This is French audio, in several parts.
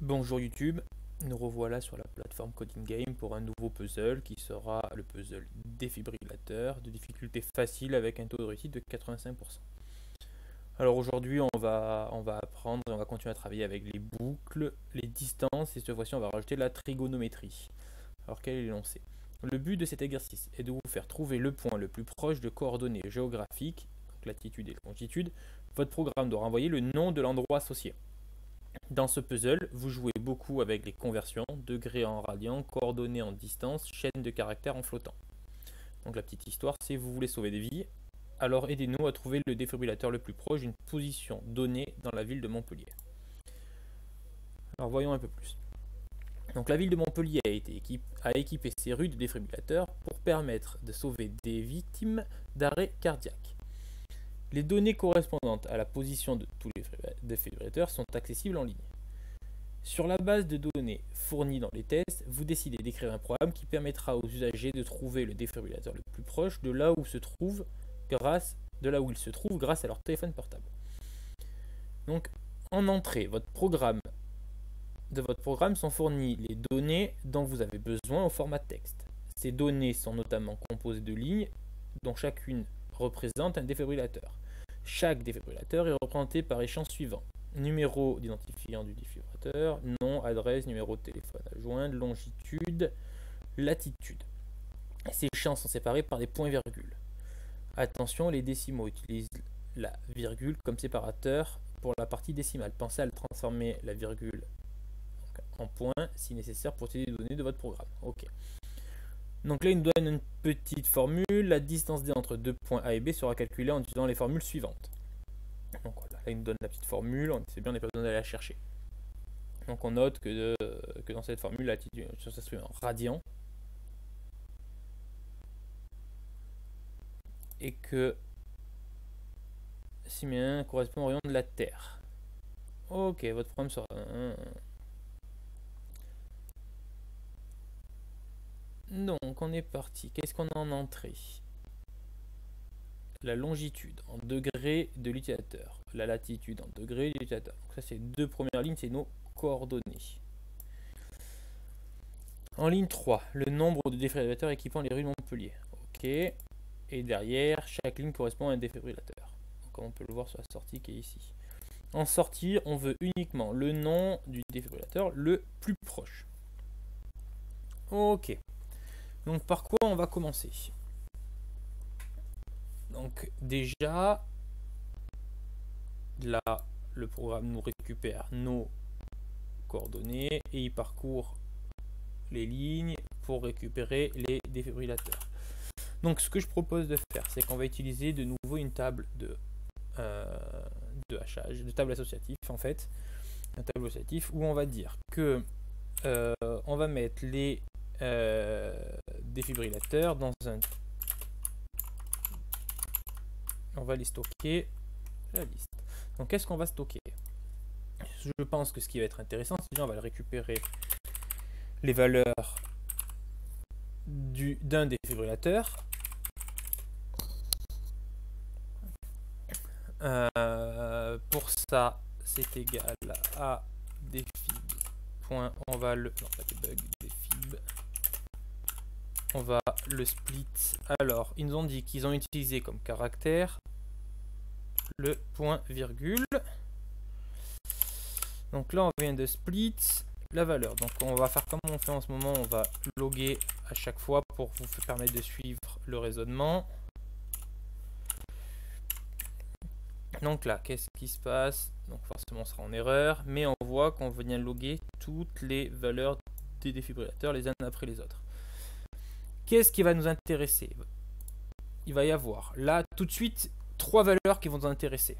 Bonjour YouTube, nous revoilà sur la plateforme Coding Game pour un nouveau puzzle qui sera le puzzle défibrillateur de difficulté facile avec un taux de réussite de 85%. Alors aujourd'hui on va apprendre et on va continuer à travailler avec les boucles, les distances et cette fois-ci on va rajouter la trigonométrie. Alors quel est l'énoncé? Le but de cet exercice est de vous faire trouver le point le plus proche de coordonnées géographiques, donc latitude et longitude. Votre programme doit renvoyer le nom de l'endroit associé. Dans ce puzzle, vous jouez beaucoup avec les conversions, degrés en radians, coordonnées en distance, chaîne de caractères en flottant. Donc la petite histoire, c'est vous voulez sauver des vies, alors aidez-nous à trouver le défibrillateur le plus proche d'une position donnée dans la ville de Montpellier. Alors voyons un peu plus. Donc la ville de Montpellier a équipé ses rues de défibrillateurs pour permettre de sauver des victimes d'arrêt cardiaque. Les données correspondantes à la position de tous les défibrillateurs sont accessibles en ligne. Sur la base de données fournies dans les tests, vous décidez d'écrire un programme qui permettra aux usagers de trouver le défibrillateur le plus proche de là où il se trouve grâce à leur téléphone portable. Donc, en entrée, de votre programme sont fournies les données dont vous avez besoin au format texte. Ces données sont notamment composées de lignes dont chacune représente un défibrillateur. Chaque défibrillateur est représenté par les champs suivants: numéro d'identifiant du défibrillateur, nom, adresse, numéro de téléphone à joindre, longitude, latitude. Ces champs sont séparés par des points-virgules. Attention, les décimaux utilisent la virgule comme séparateur pour la partie décimale. Pensez à transformer la virgule en point si nécessaire pour utiliser les données de votre programme. Ok. Donc là, il nous donne une petite formule. La distance D entre deux points A et B sera calculée en utilisant les formules suivantes. Donc voilà, là, il nous donne la petite formule. C'est bien, on n'a pas besoin d'aller la chercher. Donc on note que dans cette formule, la latitude s'exprime en radians. Et que Siméon correspond au rayon de la Terre. Ok, votre problème sera... Donc on est parti. Qu'est-ce qu'on a en entrée? La longitude en degrés de l'utilisateur, la latitude en degrés de l'utilisateur. Donc ça, c'est deux premières lignes, c'est nos coordonnées. En ligne 3, le nombre de défibrillateurs équipant les rues de Montpellier. Ok. Et derrière, chaque ligne correspond à un défibrillateur. Comme on peut le voir sur la sortie qui est ici. En sortie, on veut uniquement le nom du défibrillateur le plus proche. Ok. Donc par quoi on va commencer? Donc déjà, là, le programme nous récupère nos coordonnées et il parcourt les lignes pour récupérer les défibrillateurs. Donc ce que je propose de faire, c'est qu'on va utiliser de nouveau une table de hachage, de table associative en fait, un tableau associatif où on va dire que on va mettre les défibrillateurs dans un... On va les stocker la liste. Donc qu'est-ce qu'on va stocker? Je pense que ce qui va être intéressant, c'est qu'on va récupérer les valeurs d'un défibrillateur. Pour ça, c'est égal à défib. On va le... Non, pas des bugs, défib. On va le split. Alors, ils nous ont dit qu'ils ont utilisé comme caractère le point virgule. Donc là, on vient de split la valeur. Donc on va faire comme on fait en ce moment. On va loguer à chaque fois pour vous permettre de suivre le raisonnement. Donc là, qu'est-ce qui se passe? Donc forcément, on sera en erreur. Mais on voit qu'on vient loguer toutes les valeurs des défibrillateurs les unes après les autres. Qu'est-ce qui va nous intéresser? Il va y avoir là tout de suite trois valeurs qui vont nous intéresser.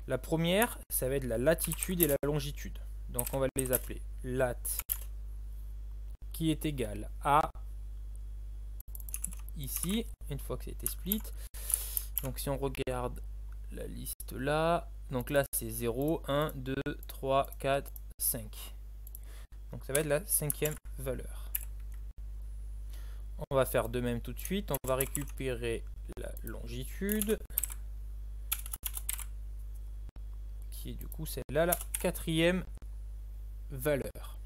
La première, ça va être la latitude et la longitude. Donc on va les appeler lat qui est égal à ici, une fois que c'était split. Donc si on regarde la liste là, donc là c'est 0, 1, 2, 3, 4, 5. Donc ça va être la cinquième valeur. On va faire de même tout de suite. On va récupérer la longitude, qui est du coup celle-là, la quatrième valeur.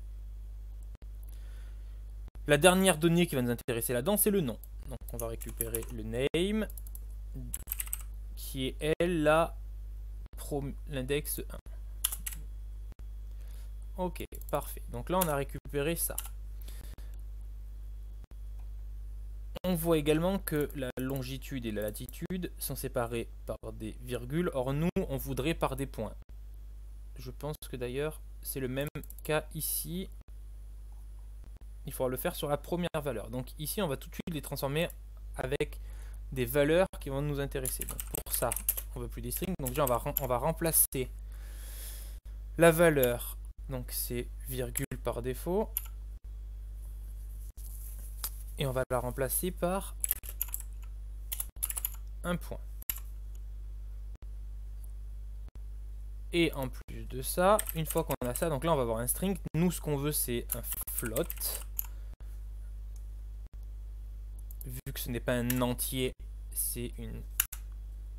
La dernière donnée qui va nous intéresser là-dedans, c'est le nom. Donc on va récupérer le name, qui est elle l'index 1. Ok, parfait. Donc là, on a récupéré ça. On voit également que la longitude et la latitude sont séparées par des virgules. Or, nous, on voudrait par des points. Je pense que d'ailleurs, c'est le même cas ici. Il faudra le faire sur la première valeur. Donc ici, on va tout de suite les transformer avec des valeurs qui vont nous intéresser. Donc pour ça, on ne veut plus des strings. Donc déjà, on va remplacer la valeur. Donc c'est virgule par défaut. Et on va la remplacer par un point. Et en plus de ça, une fois qu'on a ça, donc là on va avoir un string. Nous, ce qu'on veut, c'est un float. Vu que ce n'est pas un entier, c'est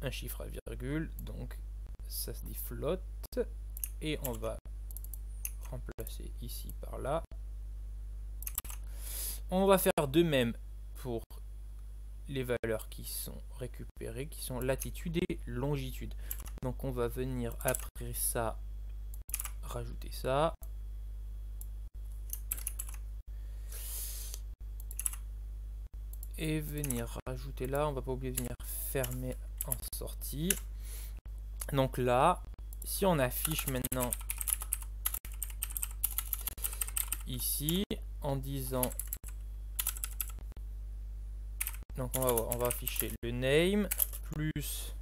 un chiffre à virgule. Donc ça se dit float. Et on va remplacer ici par là. On va faire de même pour les valeurs qui sont récupérées, qui sont latitude et longitude. Donc on va venir après ça rajouter ça. Et venir rajouter là, on va pas oublier de venir fermer en sortie. Donc là, si on affiche maintenant ici en disant, donc on va afficher le name plus,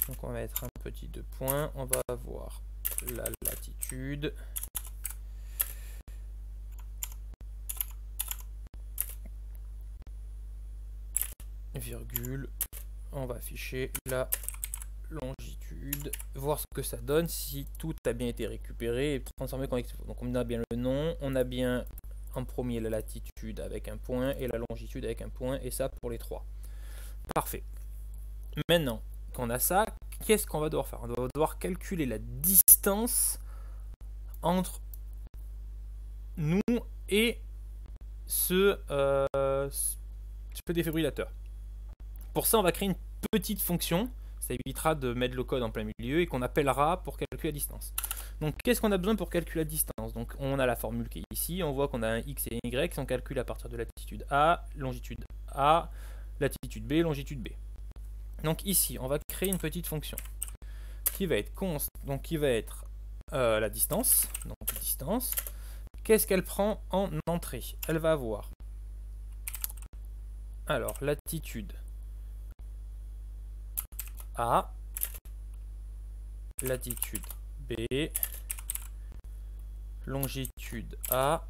donc on va mettre un petit 2 points, on va avoir la latitude, virgule, on va afficher la longitude, voir ce que ça donne si tout a bien été récupéré et transformé comme il faut. Donc on a bien le nom, on a bien en premier la latitude avec un point et la longitude avec un point, et ça pour les trois. Parfait. Maintenant qu'on a ça, qu'est-ce qu'on va devoir faire? On va devoir calculer la distance entre nous et ce défibrillateur. Pour ça, on va créer une petite fonction. Ça évitera de mettre le code en plein milieu et qu'on appellera pour calculer la distance. Donc, qu'est-ce qu'on a besoin pour calculer la distance? Donc, on a la formule qui est ici. On voit qu'on a un x et un y qui sont calculés à partir de latitude A, longitude A, latitude B, longitude B. Donc, ici, on va créer une petite fonction qui va être la distance. Donc, distance. Qu'est-ce qu'elle prend en entrée? Elle va avoir, alors, latitude A, latitude B, longitude A,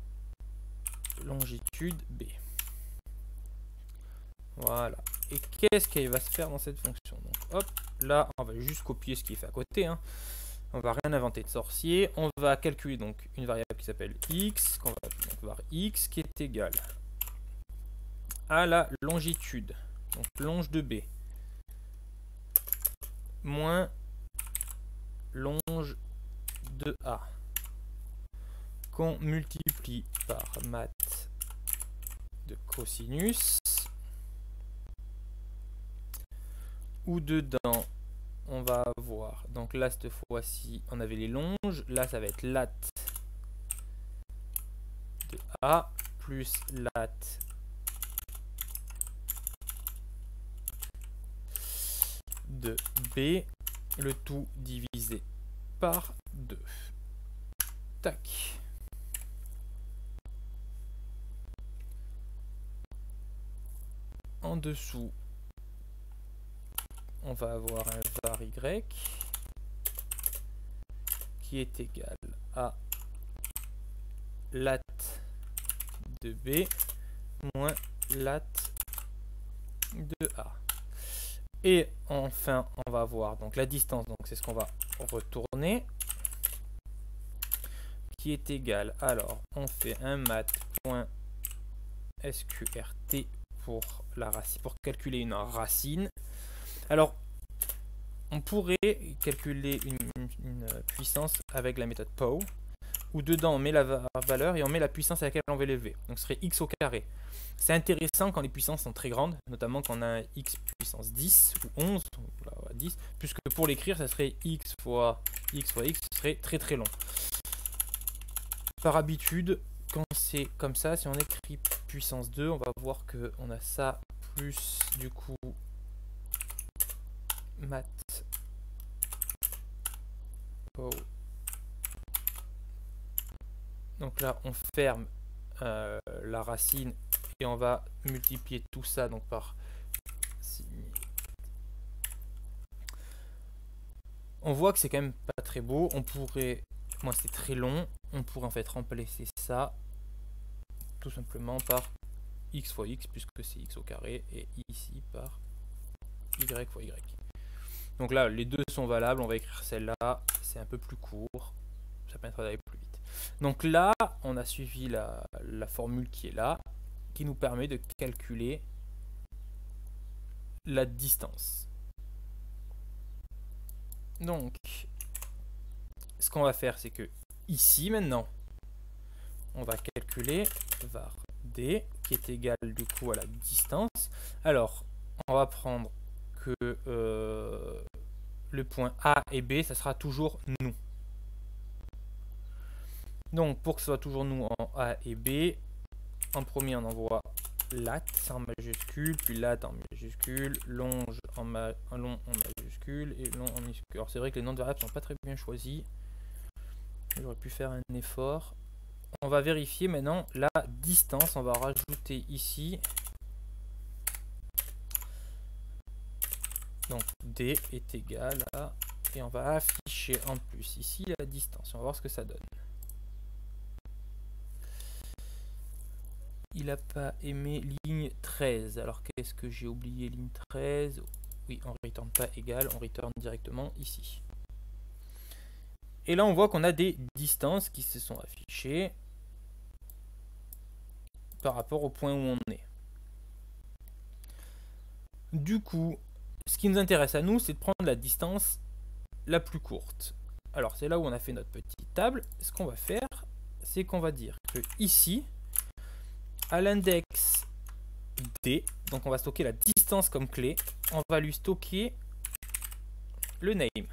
longitude B. Voilà. Et qu'est-ce qu'elle va se faire dans cette fonction? Donc, hop, là, on va juste copier ce qui est fait à côté. Hein. On va rien inventer de sorcier. On va calculer donc une variable qui s'appelle x, qu'on va appeler donc var x, qui est égale à la longitude, donc longe de B, moins longe de A, qu'on multiplie par math de cosinus, où dedans on va avoir, donc là cette fois-ci on avait les longes, là ça va être lat de A plus lat de B, le tout divisé par 2. Tac. En dessous, on va avoir un var y qui est égal à lat de B moins lat de A. Et enfin, on va avoir donc la distance, donc c'est ce qu'on va retourner, qui est égal, alors on fait un math.sqrt pour la racine, pour calculer une racine. Alors, on pourrait calculer une puissance avec la méthode POW, où dedans on met la valeur et on met la puissance à laquelle on veut l'élever. Donc ce serait x au carré. C'est intéressant quand les puissances sont très grandes, notamment quand on a un x puissance 10 ou 11, ou 10, puisque pour l'écrire, ça serait x fois x, ce serait très très long. Par habitude, quand c'est comme ça, si on écrit puissance 2, on va voir qu'on a ça plus du coup math. Oh. Donc là, on ferme la racine et on va multiplier tout ça donc par 6 000. On voit que c'est quand même pas très beau. On pourrait, moi c'est très long, on pourrait en fait remplacer ça tout simplement par x fois x puisque c'est x au carré et ici par y fois y. Donc là, les deux sont valables. On va écrire celle-là. C'est un peu plus court. Ça permettra d'aller plus vite. Donc là, on a suivi la formule qui est là, qui nous permet de calculer la distance. Donc, ce qu'on va faire, c'est que ici, maintenant, on va calculer var d, qui est égal du coup à la distance. Alors, on va prendre que le point A et B, ça sera toujours nous. Donc, pour que ce soit toujours nous en A et B, en premier, on envoie lat en majuscule, puis lat en majuscule, longe en long en majuscule et long en minuscule. Alors, c'est vrai que les noms de variables ne sont pas très bien choisis. J'aurais pu faire un effort. On va vérifier maintenant la distance. On va rajouter ici. Donc, D est égal à... Et on va afficher en plus ici la distance. On va voir ce que ça donne. Il n'a pas aimé ligne 13. Alors qu'est-ce que j'ai oublié ligne 13? Oui, on ne returne pas égal, on returne directement ici. Et là on voit qu'on a des distances qui se sont affichées par rapport au point où on est. Du coup, ce qui nous intéresse à nous, c'est de prendre la distance la plus courte. Alors c'est là où on a fait notre petite table. Ce qu'on va faire, c'est qu'on va dire que ici, à l'index D, donc on va stocker la distance comme clé, on va lui stocker le name.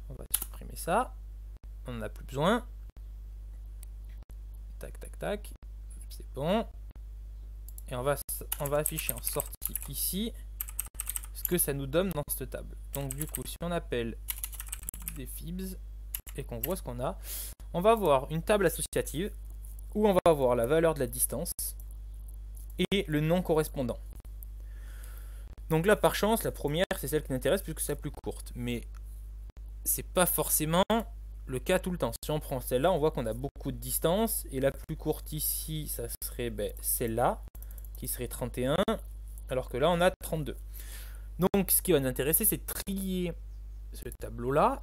On va supprimer ça, on n'en a plus besoin. Tac, tac, tac, c'est bon. Et on va afficher en sortie ici ce que ça nous donne dans cette table. Donc du coup, si on appelle des fibs et qu'on voit ce qu'on a, on va avoir une table associative où on va avoir la valeur de la distance et le nom correspondant. Donc là, par chance, la première, c'est celle qui nous intéresse puisque c'est la plus courte. Mais c'est pas forcément le cas tout le temps. Si on prend celle-là, on voit qu'on a beaucoup de distance. Et la plus courte ici, ça serait celle-là, qui serait 31. Alors que là, on a 32. Donc, ce qui va nous intéresser, c'est de trier ce tableau-là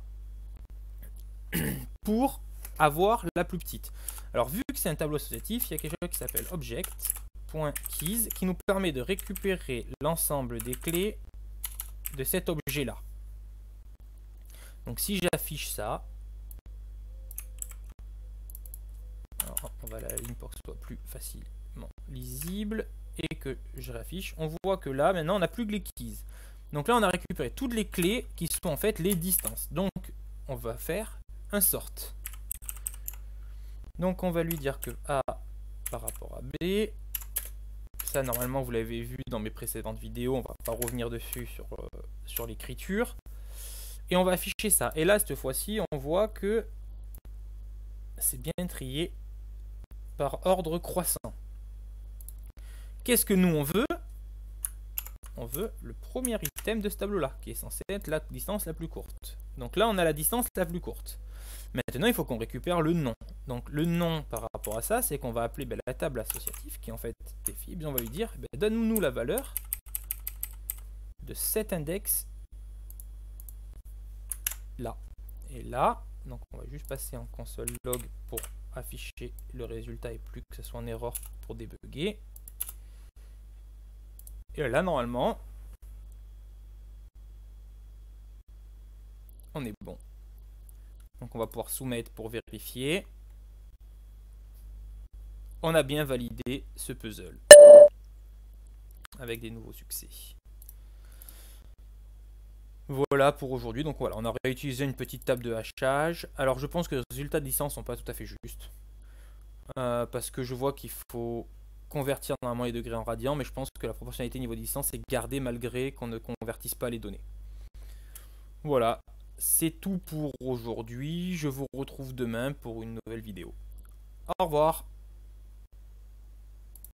pour avoir la plus petite. Alors, vu que c'est un tableau associatif, il y a quelque chose qui s'appelle object.keys qui nous permet de récupérer l'ensemble des clés de cet objet-là. Donc, si j'affiche ça, alors, on va à la ligne pour que ce soit plus facilement lisible et que je réaffiche, on voit que là, maintenant, on n'a plus que les keys. Donc là, on a récupéré toutes les clés qui sont en fait les distances. Donc, on va faire un sort. Donc, on va lui dire que A par rapport à B. Ça, normalement, vous l'avez vu dans mes précédentes vidéos. On va pas revenir dessus sur l'écriture. Et on va afficher ça. Et là, cette fois-ci, on voit que c'est bien trié par ordre croissant. Qu'est-ce que nous, on veut? On veut le premier item de ce tableau-là, qui est censé être la distance la plus courte. Donc là, on a la distance la plus courte. Maintenant, il faut qu'on récupère le nom. Donc le nom par rapport à ça, c'est qu'on va appeler la table associative, qui est en fait des fibs. On va lui dire, donne-nous la valeur de cet index là. Et là, donc on va juste passer en console log pour afficher le résultat et plus que ce soit en erreur pour débugger. Et là, normalement, on est bon. Donc on va pouvoir soumettre pour vérifier. On a bien validé ce puzzle avec des nouveaux succès. Voilà pour aujourd'hui. Donc voilà, on a réutilisé une petite table de hachage. Alors je pense que les résultats de licence sont pas tout à fait justes. Parce que je vois qu'il faut convertir normalement les degrés en radians, mais je pense que la proportionnalité niveau de distance est gardée malgré qu'on ne convertisse pas les données. Voilà, c'est tout pour aujourd'hui. Je vous retrouve demain pour une nouvelle vidéo. Au revoir.